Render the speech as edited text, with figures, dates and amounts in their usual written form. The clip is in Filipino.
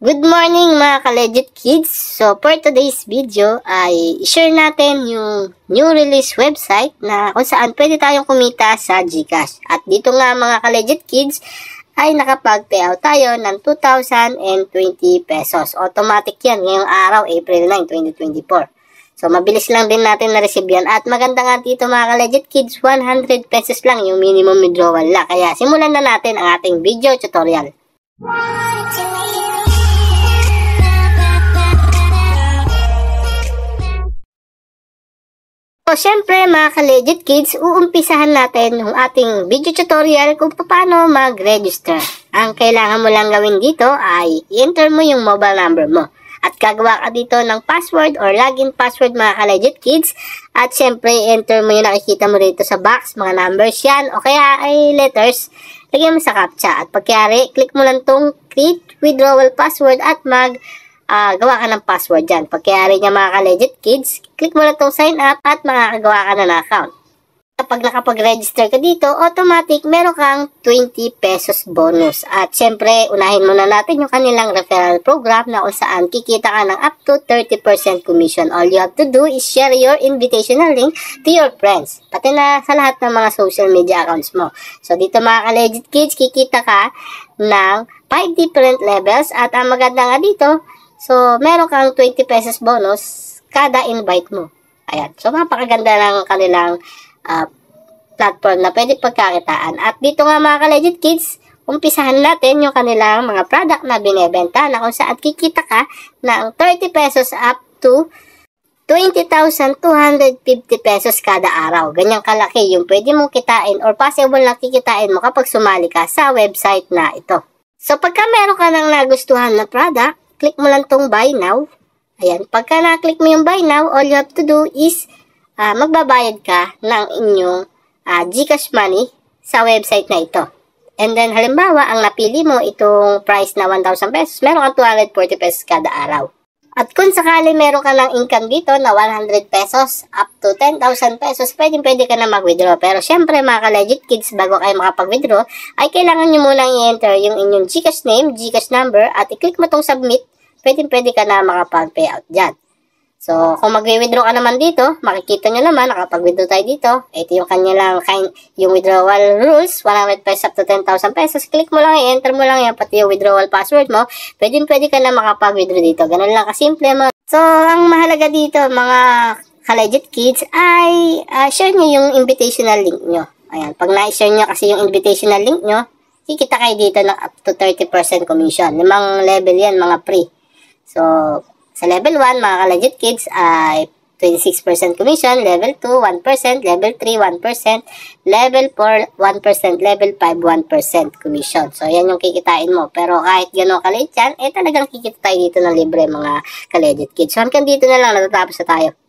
Good morning mga ka-legit kids! So for today's video ay i-share natin yung new release website na kung saan pwede tayong kumita sa GCash. At dito nga mga ka-legit kids ay nakapag-payout tayo ng 2,020 pesos. Automatic yan ngayong araw, April 9, 2024. So mabilis lang din natin na-receive yan. At maganda nga dito mga ka-legit kids, 100 pesos lang yung minimum withdrawal la. Kaya simulan na natin ang ating video tutorial. So, syempre mga ka-legit kids, uumpisahan natin yung ating video tutorial kung paano mag-register. Ang kailangan mo lang gawin dito ay i-enter mo yung mobile number mo. At gagawa ka dito ng password or login password mga ka-legit kids. At syempre, enter mo yung nakikita mo dito sa box, mga numbers yan, o kaya ay letters. Lagyan mo sa CAPTCHA. At pagkayari, click mo lang tong create withdrawal password at gawa ka ng password dyan. Pagkayari niya mga ka-legit kids, click mo lang itong sign up at makakagawa ka na ng account. Kapag nakapag-register ka dito, automatic meron kang 20 pesos bonus. At syempre, unahin muna natin yung kanilang referral program na kung saan kikita ka ng up to 30% commission. All you have to do is share your invitational link to your friends. Pati na sa lahat ng mga social media accounts mo. So dito mga ka-legit kids, kikita ka ng 5 different levels. At ang maganda nga dito, so, meron kang 20 pesos bonus kada invite mo. Ayan. So, mapakaganda ng kanilang platform na pwede pagkakitaan. At dito nga mga ka-legit kids, umpisahan natin yung kanilang mga product na binebenta na kung saan kikita ka ng 30 pesos up to 20,250 pesos kada araw. Ganyang kalaki yung pwede mong kitain or possible na kikitain mo kapag sumali ka sa website na ito. So, pagka meron ka ng nagustuhan na product, click mo lang tong buy now. Ayan, pagka na-click mo yung buy now, all you have to do is magbabayad ka ng inyong GCash money sa website na ito. And then, halimbawa, ang napili mo itong price na 1,000 pesos, meron kang 240 pesos kada araw. At kung sakali meron ka ng income dito na 100 pesos up to 10,000 pesos, pwede ka na mag-withdraw. Pero syempre mga ka-legit kids, bago kayo makapag-withdraw, ay kailangan nyo munang i-enter yung inyong GCash name, GCash number, at i-click mo itong submit, pwede ka na makapag-payout dyan. So, kung mag-withdraw ka naman dito, makikita nyo naman, nakapag-withdraw tayo dito. Ito yung kanya lang, yung withdrawal rules, 100 pesos up to 10,000 pesos. Click mo lang, i-enter mo lang yan, pati yung withdrawal password mo. Pwede ka na makapag-withdraw dito. Ganun lang kasimple mo. So, ang mahalaga dito, mga ka-legit kids, ay share nyo yung invitational link nyo. Ayan, pag na-share nyo kasi yung invitational link nyo, kikita kayo dito ng up to 30% commission. 5 level yan, mga free. So, sa level 1, mga ka-legit kids, ay 26% commission, level 2, 1%, level 3, 1%, level 4, 1%, level 5, 1% commission. So, yan yung kikitain mo. Pero kahit gano'n kalit yan, talagang kikita tayo dito ng libre, mga ka-legit kids. So, hanggang dito na lang, natatapos na tayo.